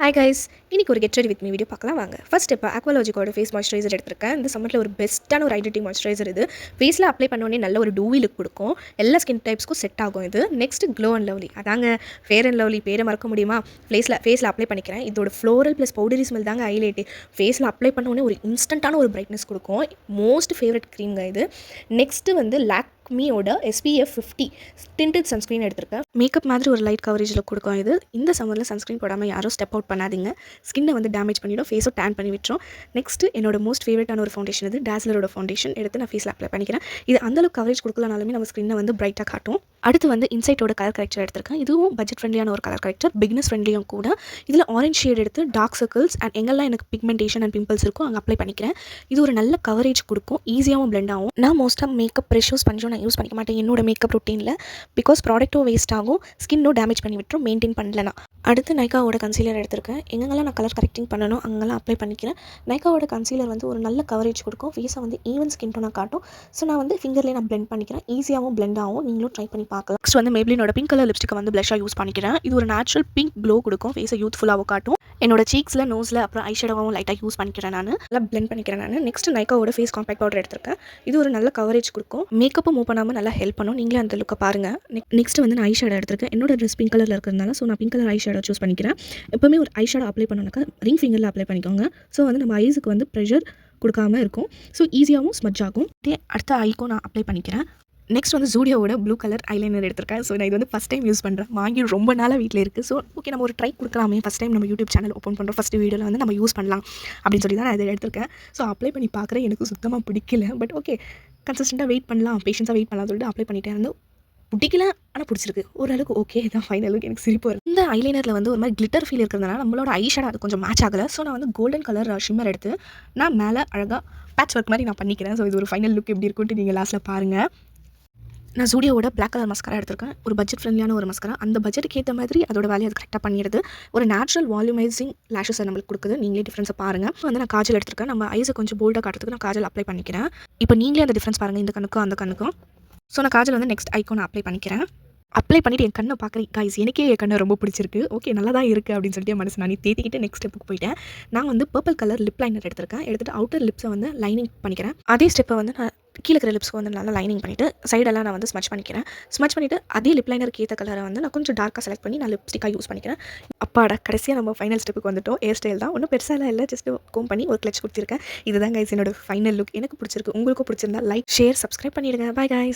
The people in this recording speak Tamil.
ஹாய் கைஸ், இன்னைக்கு ஒரு get ready with me video பார்க்கலாம் வாங்க. ஃபர்ஸ்ட் இப்போ அக்வாலஜிக்கோட ஃபேஸ் மாய்ஸ்சரைசர் எடுத்திருக்கேன். இந்த சம்மரில் ஒரு பெஸ்ட்டான ஒரு ஐடென்டி மாய்ஸ்சரைசர் இது. ஃபேஸில் அப்ளை பண்ணோடனே நல்ல ஒரு டூவி லுக் கொடுக்கும். எல்லா ஸ்கின் டைப்ஸ்க்கும் செட் ஆகும் இது. நெக்ஸ்ட் க்ளோ அண்ட் லவ்லி, அதாங்க ஃபேர் அண்ட் லவ்லி பேரை மறக்க முடியுமா? ஃபேஸில் அப்ளை பண்ணிக்கிறேன். இதோட ஃப்ளோரல் ப்ளஸ் பவுடரி ஸ்மெல் தாங்க ஹைலைட்டு. ஃபேஸில் அப்ளை பண்ணோடனே ஒரு இன்ஸ்டண்ட்டான ஒரு பிரைட்னஸ் கொடுக்கும். மோஸ்ட் ஃபேவரட் க்ரீம்ங்க இது. நெக்ஸ்ட்டு வந்து லாக்மியோட SPF 50 டிண்டட் சன்ஸ்க்ரீன் எடுத்திருக்கேன். மேக்கப் மாதிரி ஒரு லைட் கவரேஜில் கொடுக்கும் இது. இந்த சம்மரில் சன்ஸ்க்ரீன் போடாமல் யாரும் ஸ்டெப் அவுட் பண்ணாதீங்க. ஸ்கின்னை வந்து டேமேஜ் பண்ணிவிடும், ஃபேஸோ டேன் பண்ணி விட்டுரும். நெக்ஸ்ட்டு என்னோட மோஸ்ட் ஃபேவரட்டான ஒரு ஃபவுண்டேஷன் இது. டாஸ்லரோட ஃபவுண்டேஷன் எடுத்து நான் ஃபேஸில் அப்ளை பண்ணிக்கிறேன். இது அந்தளவுக்கு கவரேஜ் கொடுக்கலனாலுமே நம்ம ஸ்கின்னை வந்து பிரைட்டாக காட்டும். அடுத்து வந்து இன்சைட்டோட கலர் கரெக்டர் எடுத்திருக்கேன். இதுவும் பட்ஜெட் ஃப்ரெண்ட்லியான ஒரு கலர் கரெக்டர், பிகினஸ் ஃப்ரெண்ட்லியும் கூட. இதில் ஆரஞ்ச் ஷேட் எடுத்து டார்க் சர்க்கிள்ஸ் அண்ட் எங்கெல்லாம் எனக்கு பிக்மெண்டேஷன் அண்ட் பிம்பிள்ஸ் இருக்கும் அங்கே அப்ளை பண்ணிக்கிறேன். இது ஒரு நல்ல கவரேஜ் கொடுக்கும், ஈஸியாகவும் பிளெண்ட் ஆகும். நான் மோஸ்ட்டாக மேக்கப் ப்ரெஷ்ஷும் ஸ்பஞ்சும் நான் யூஸ் பண்ணிக்க மாட்டேன் என்னோட மேக்கப் ரொட்டீனில். பிகாஸ் ப்ராடக்ட்டும் வேஸ்ட் ஆகும், ஸ்கின்னும் டேமேஜ் பண்ணி விட்டுரும் மெயின்டைன் பண்ணலனா. அடுத்து நைக்காவோட கன்சீலர் எடுத்திருக்கேன். எங்கெல்லாம் நான் கலர் கரெக்டிங் பண்ணணும் அங்கெல்லாம் அப்ளை பண்ணிக்கிறேன். நைக்காவோட கன்சீலர் வந்து ஒரு நல்ல கவரேஜ் கொடுக்கும், ஃபேஸை வந்து ஈவன் ஸ்கின் டோனாக காட்டும். ஸோ நான் வந்து ஃபிங்கர்லேயே நான் பிளெண்ட் பண்ணிக்கிறேன், ஈஸியாகவும் பிளெண்ட் ஆகும். நீங்களும் ட்ரை பண்ணி பார்க்கலாம். நெக்ஸ்ட் வந்து மேப்ளினோட பிங்க் கலர் லிப்ஸ்டிக்கை வந்து ப்ளஷ்ஷாக யூஸ் பண்ணிக்கிறேன். இது ஒரு நேச்சுரல் பிங்க் க்ளோ கொடுக்கும், ஃபேஸை யூத்ஃபுல்லாகவும் காட்டும். என்னோட சீக்ஸில், நோஸில், அப்புறம் ஐஷேடோவும் லைட்டாக யூஸ் பண்ணிக்கிறேன். நான் நல்லா பிளெண்ட் பண்ணிக்கிறேன். நான் நெக்ஸ்ட் நைக்காவோட ஃபேஸ் காம்பேக்ட் பவுடர் எடுத்திருக்கேன். இது ஒரு நல்ல கவரேஜ் கொடுக்கும், மேக்கப்பும் மூவ் பண்ணாமல் நல்லா ஹெல்ப் பண்ணும். நீங்களே அந்த லுக்கை பாருங்கள். நெக்ஸ்ட் வந்து நான் ஐஷேடோ எடுத்திருக்கேன். என்னோட ட்ரெஸ் பிங்க் கலரில் இருக்கிறதுனால ஸோ நான் பிங்க் கலர் ஐஷேடோ சூஸ் பண்ணிக்கிறேன். எப்போவுமே ஒரு ஐஷேடோ அப்ளை பண்ணோம்னாக்கா ரிங் ஃபிங்கரில் அப்ளை பண்ணிக்கோங்க. ஸோ வந்து நம்ம ஐஸுக்கு வந்து ப்ரெஷர் கொடுக்காமல் இருக்கும். ஸோ ஈஸியாகவும் ஸ்மட்ச் ஆகும். அடுத்த ஐக்கும் நான் அப்ளை பண்ணிக்கிறேன். நெக்ஸ்ட் வந்து ஜூடியோவோட ப்ளூ கலர் ஐலைனர் எடுத்திருக்கேன். ஸோ நான் இது வந்து ஃபஸ்ட் டைம் யூஸ் பண்ணுறேன். வாங்கி ரொம்ப நாளாக வீட்டில் இருக்குது. ஸோ ஓகே, நம்ம ஒரு ட்ரை கொடுக்கலாமே, ஃபஸ்ட் டைம் நம்ம யூடியூப் சேனல் ஓப்பன் பண்ணுறோம், ஃபஸ்ட் வீடியோவில் வந்து நம்ம யூஸ் பண்ணலாம் அப்படின்னு சொல்லி தான் நான் இதை எடுத்திருக்கேன். ஸோ அப்ளை பண்ணி பார்க்குறேன், எனக்கு சுத்தமாக பிடிக்கல. பட் ஓகே, கன்சிஸ்டண்ட்டாக வெயிட் பண்ணலாம், பேஷன்ஸாக வெயிட் பண்ணலாம் சொல்லிட்டு அப்ளை பண்ணிட்டே இருந்து பிடிக்கல, ஆனால் பிடிச்சிருக்கு ஓரளவுக்கு. ஓகே, இதான் ஃபைனலுக்கு எனக்கு சிரிப்பு வரும். இந்த ஐலைனரில் வந்து ஒரு மாதிரி கிளிட்டர் ஃபீல் இருக்கிறதுனால நம்மளோட ஐஷேடோ அது கொஞ்சம் மேட்ச் ஆகலை. ஸோ நான் வந்து கோல்டன் கலர் ஷிம்மர் எடுத்து நான் மேலே அழகாக பேட்ச் ஒர்க் மாதிரி நான் பண்ணிக்கிறேன். ஸோ இது ஒரு ஃபைனல் லுக் எப்படி இருக்குன்ட்டு நீங்கள் லாஸ்ட்டில் பாருங்கள். நான் ஜூடியோவோட பிளாக் கலர் மஸ்கரா எடுத்திருக்கேன். ஒரு பட்ஜெட் ஃப்ரெண்ட்லியான ஒரு மஸ்கரா. அந்த பட்ஜெட்டுக்கு ஏற்ற மாதிரி அதோட வேலையை அது கரெக்டாக பண்ணிடுது. ஒரு நேச்சுரல் வால்யூமைசிங் லேஷஸை நம்மளுக்கு கொடுக்குது. நீங்களே டிஃப்ரென்ஸை பாருங்கள். வந்து நான் காஜல் எடுத்திருக்கேன். நம்ம ஐஸை கொஞ்சம் போல்டாக காட்டுறதுக்கு நான் காஜல் அப்ளை பண்ணிக்கிறேன். இப்போ நீங்களே அந்த டிஃப்ரென்ஸ் பாருங்கள், இந்த கண்ணுக்கும் அந்த கண்ணுக்கும். ஸோ நான் காஜல் வந்து நெக்ஸ்ட் ஐக்கோ நான் அப்ளை பண்ணிக்கிறேன். அப்ளை பண்ணிவிட்டு என் கண்ணை பார்க்குறேன். கைஸ், எனக்கே என் கண்ணை ரொம்ப பிடிச்சிருக்கு. ஓகே, நல்லா தான் இருக்குது அப்படின்னு சொல்லிட்டு மனசு நான் தேத்திக்கிட்டு நெக்ஸ்ட் ஸ்டெப்புக்கு போயிட்டேன். நான் வந்து பர்பிள் கலர் லிப் லைனர் எடுத்திருக்கேன். எடுத்துகிட்டு அவுட்டர் லிப்ஸை வந்து லைனிங் பண்ணிக்கிறேன். அதே ஸ்டெப்பை வந்து நான் கீழே இருக்கிற லிப்ஸ்க்கு வந்து நல்லா லைனிங் பண்ணிவிட்டு சைடெல்லாம் நான் வந்து ஸ்மச் பண்ணிக்கிறேன். ஸ்மச் பண்ணிவிட்டு அதே லிப் லைனருக்கு ஏற்ற கலரை வந்து நான் கொஞ்சம் டார்க்காக செலக்ட் பண்ணி நான் லிப்ஸ்டிக்காக யூஸ் பண்ணிக்கிறேன். அப்பாடா, கடைசியாக நம்ம ஃபைனல் ஸ்டெப்புக்கு வந்துட்டோம். ஹேர் ஸ்டைல் தான், ஒன்றும் பெருசாலாம் இல்லை, ஜஸ்ட் கோம் பண்ணி ஒரு கிளச் கொடுத்துருக்கேன். இதுதான் கைஸ் என்னோட ஃபைனல் லுக். எனக்கு பிடிச்சிருக்கு. உங்களுக்கும் பிடிச்சிருந்தா லைக், ஷேர், சப்ஸ்கிரைப் பண்ணிடுங்க. Bye guys.